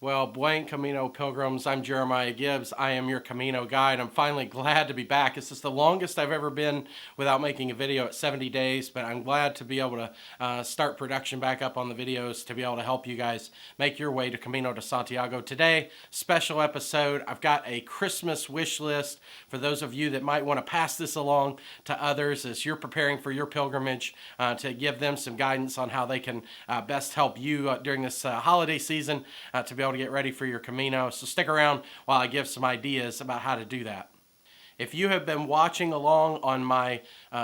Well, buen Camino Pilgrims, I'm Jeremiah Gibbs. I am your Camino guide. I'm finally glad to be back. This is the longest I've ever been without making a video at 70 days, but I'm glad to be able to start production back up on the videos to be able to help you guys make your way to Camino de Santiago. Today, special episode, I've got a Christmas wish list for those of you that might want to pass this along to others as you're preparing for your pilgrimage, to give them some guidance on how they can best help you during this holiday season to be able to get ready for your Camino. So stick around while I give some ideas about how to do that. If you have been watching along on my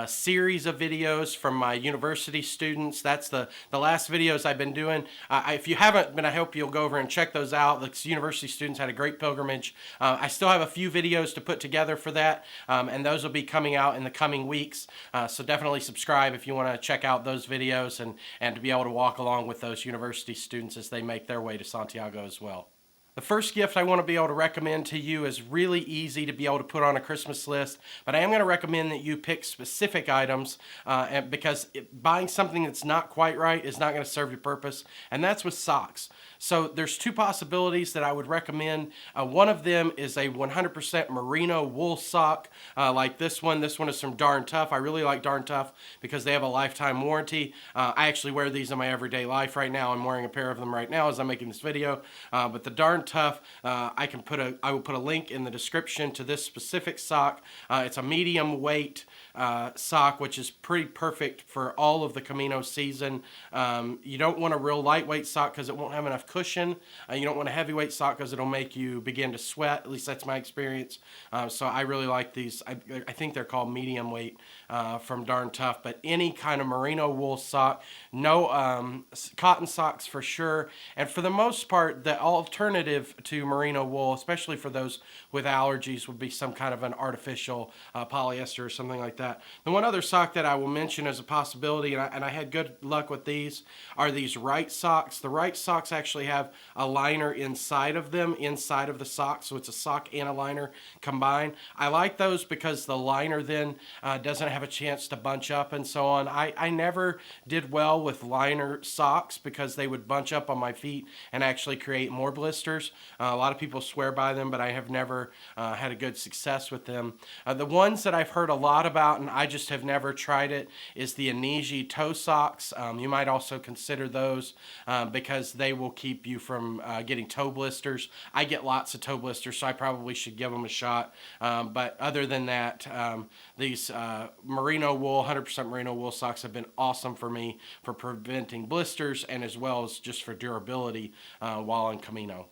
series of videos from my university students, that's the last videos I've been doing. If you haven't been, I hope you'll go over and check those out. The university students had a great pilgrimage. I still have a few videos to put together for that, and those will be coming out in the coming weeks. So definitely subscribe if you want to check out those videos and to be able to walk along with those university students as they make their way to Santiago as well. The first gift I want to be able to recommend to you is really easy to be able to put on a Christmas list, but I am going to recommend that you pick specific items because buying something that's not quite right is not going to serve your purpose, and that's with socks. So there's two possibilities that I would recommend. One of them is a 100% merino wool sock like this one. This one is from Darn Tough. I really like Darn Tough because they have a lifetime warranty. I actually wear these in my everyday life right now. I'm wearing a pair of them right now as I'm making this video, but the Darn Tough, I will put a link in the description to this specific sock. It's a medium weight sock, which is pretty perfect for all of the Camino season. You don't want a real lightweight sock because it won't have enough cushion. You don't want a heavyweight sock because it'll make you begin to sweat. At least that's my experience. So I really like these. I think they're called medium weight from Darn Tough, but any kind of merino wool sock, no cotton socks for sure. And for the most part, the alternative to merino wool, especially for those with allergies, would be some kind of an artificial polyester or something like that. The one other sock that I will mention as a possibility, and I had good luck with these, are these Right socks. The Right socks actually have a liner inside of them, inside of the sock, so it's a sock and a liner combined. I like those because the liner then doesn't have a chance to bunch up and so on. I never did well with liner socks because they would bunch up on my feet and actually create more blisters. A lot of people swear by them, but I have never had a good success with them. The ones that I've heard a lot about, and I just have never tried it, is the Aniji toe socks. You might also consider those because they will keep you from getting toe blisters. I get lots of toe blisters, so I probably should give them a shot. But other than that, these merino wool, 100% merino wool socks have been awesome for me for preventing blisters and as well as just for durability while on Camino.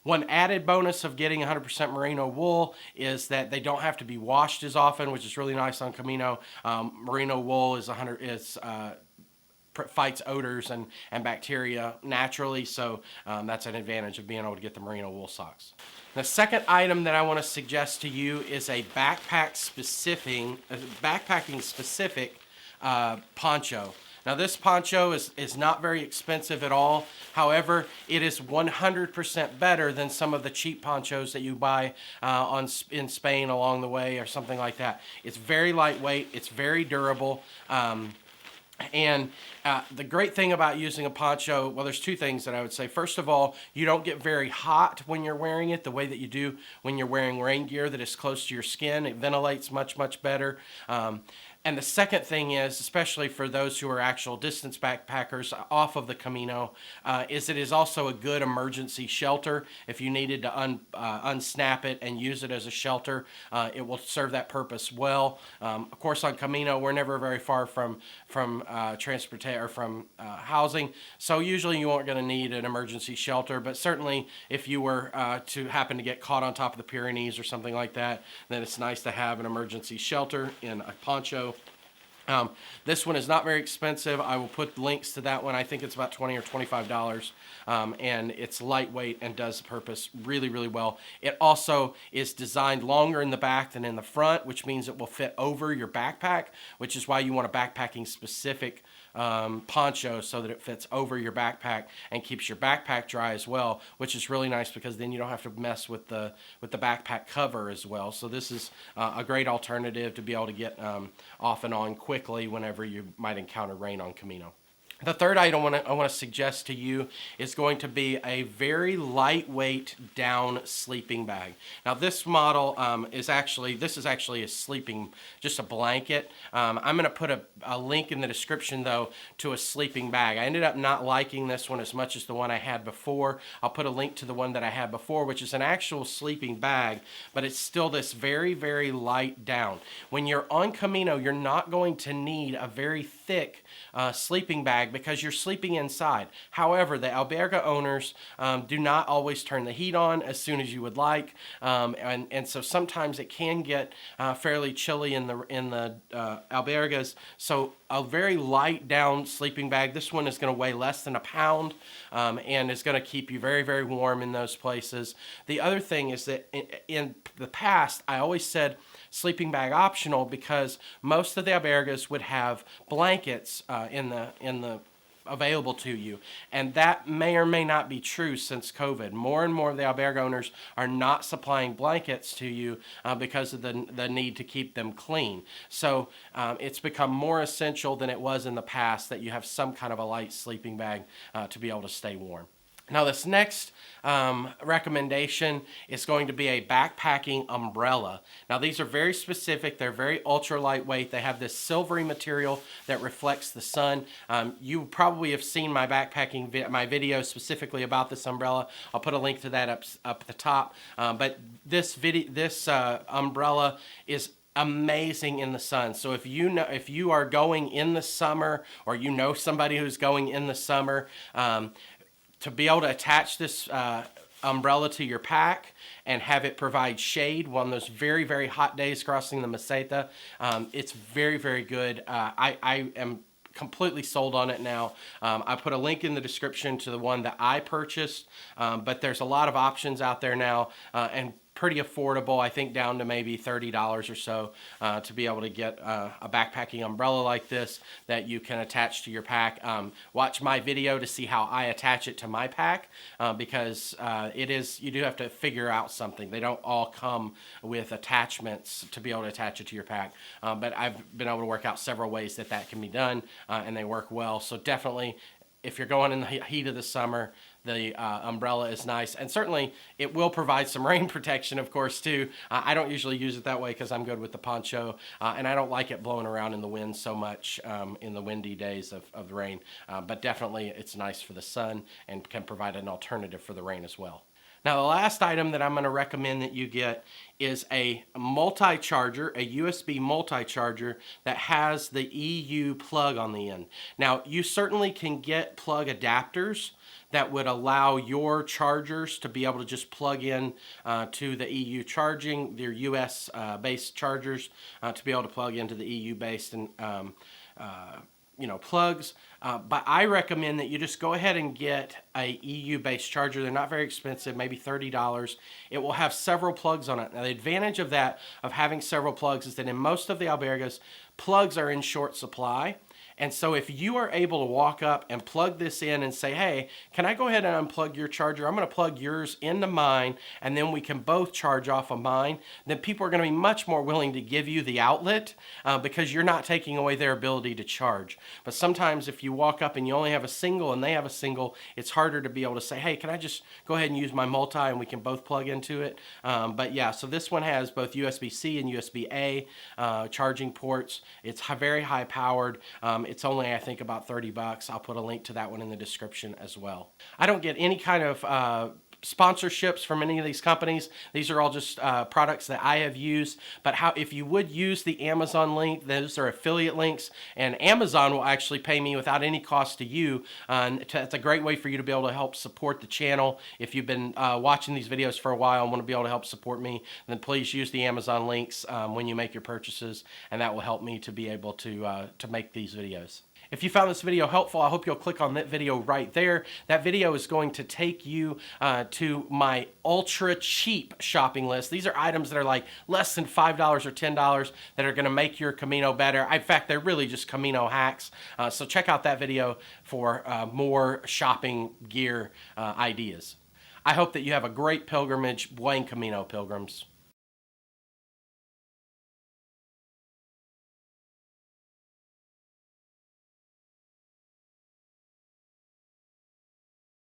One added bonus of getting 100% merino wool is that they don't have to be washed as often, which is really nice on Camino. Merino wool is fights odors and bacteria naturally, so that's an advantage of being able to get the merino wool socks. The second item that I want to suggest to you is a backpacking specific poncho. Now this poncho is not very expensive at all. However, it is 100% better than some of the cheap ponchos that you buy in Spain along the way or something like that. It's very lightweight, it's very durable. And the great thing about using a poncho, well, there's two things that I would say. First of all, you don't get very hot when you're wearing it the way that you do when you're wearing rain gear that is close to your skin. It ventilates much, much better. And the second thing is, especially for those who are actual distance backpackers off of the Camino, is it is also a good emergency shelter. If you needed to unsnap it and use it as a shelter, it will serve that purpose well. Of course, on Camino, we're never very far from transportation or from housing, so usually you aren't going to need an emergency shelter. But certainly, if you were to happen to get caught on top of the Pyrenees or something like that, then it's nice to have an emergency shelter in a poncho. This one is not very expensive. I will put links to that one. I think it's about $20 or $25, and it's lightweight and does the purpose really, really well. It also is designed longer in the back than in the front, which means it will fit over your backpack, which is why you want a backpacking specific poncho so that it fits over your backpack and keeps your backpack dry as well, which is really nice because then you don't have to mess with the backpack cover as well. So this is a great alternative to be able to get off and on quickly whenever you might encounter rain on Camino. The third item I want to suggest to you is going to be a very lightweight down sleeping bag. Now this model is actually a sleeping, just a blanket. I'm going to put a link in the description though to a sleeping bag. I ended up not liking this one as much as the one I had before. I'll put a link to the one that I had before, which is an actual sleeping bag, but it's still this very, very light down. When you're on Camino, you're not going to need a very thick sleeping bag because you're sleeping inside. However, the alberga owners do not always turn the heat on as soon as you would like, and so sometimes it can get fairly chilly in the albergas. So a very light down sleeping bag. This one is going to weigh less than a pound, and is going to keep you very, very warm in those places. The other thing is that in the past, I always said sleeping bag optional because most of the albergas would have blankets in the available to you, and that may or may not be true since COVID. More and more of the alberga owners are not supplying blankets to you because of the need to keep them clean. So it's become more essential than it was in the past that you have some kind of a light sleeping bag to be able to stay warm. Now this next recommendation is going to be a backpacking umbrella. Now these are very specific. They're very ultra lightweight. They have this silvery material that reflects the sun. You probably have seen my backpacking my video specifically about this umbrella. I'll put a link to that up at the top. But this umbrella is amazing in the sun. So if you are going in the summer, or you know somebody who's going in the summer, to be able to attach this umbrella to your pack and have it provide shade on those very, very hot days crossing the Meseta, it's very, very good. I am completely sold on it now. I put a link in the description to the one that I purchased, but there's a lot of options out there now, and pretty affordable, I think down to maybe $30 or so to be able to get a backpacking umbrella like this that you can attach to your pack. Watch my video to see how I attach it to my pack because you do have to figure out something. They don't all come with attachments to be able to attach it to your pack, but I've been able to work out several ways that can be done, and they work well. So definitely, if you're going in the heat of the summer, the umbrella is nice, and certainly it will provide some rain protection, of course, too. I don't usually use it that way because I'm good with the poncho, and I don't like it blowing around in the wind so much in the windy days of the rain, but definitely it's nice for the sun and can provide an alternative for the rain as well. Now, the last item that I'm going to recommend that you get is a multi-charger, a USB multi-charger that has the EU plug on the end. Now, you certainly can get plug adapters that would allow your chargers to be able to just plug in to the EU charging, their US based chargers to be able to plug into the EU based and plugs. But I recommend that you just go ahead and get a EU-based charger. They're not very expensive, maybe $30. It will have several plugs on it. Now, the advantage of having several plugs is that in most of the albergas, plugs are in short supply. And so if you are able to walk up and plug this in and say, hey, can I go ahead and unplug your charger? I'm going to plug yours into mine, and then we can both charge off of mine. Then people are going to be much more willing to give you the outlet because you're not taking away their ability to charge. But sometimes if you walk up and you only have a single and they have a single, it's harder to be able to say, hey, can I just go ahead and use my multi and we can both plug into it? But yeah, so this one has both USB-C and USB-A charging ports. It's very high powered. It's only, I think, about $30. I'll put a link to that one in the description as well. I don't get any kind of sponsorships from any of these companies. These are all just products that I have used. But if you would use the Amazon link, those are affiliate links, and Amazon will actually pay me without any cost to you. It's a great way for you to be able to help support the channel. If you've been watching these videos for a while and want to be able to help support me, then please use the Amazon links when you make your purchases, and that will help me to be able to make these videos. If you found this video helpful, I hope you'll click on that video right there. That video is going to take you to my ultra cheap shopping list. These are items that are like less than $5 or $10 that are going to make your Camino better. In fact, they're really just Camino hacks. So check out that video for more shopping gear ideas. I hope that you have a great pilgrimage. Buen Camino, pilgrims.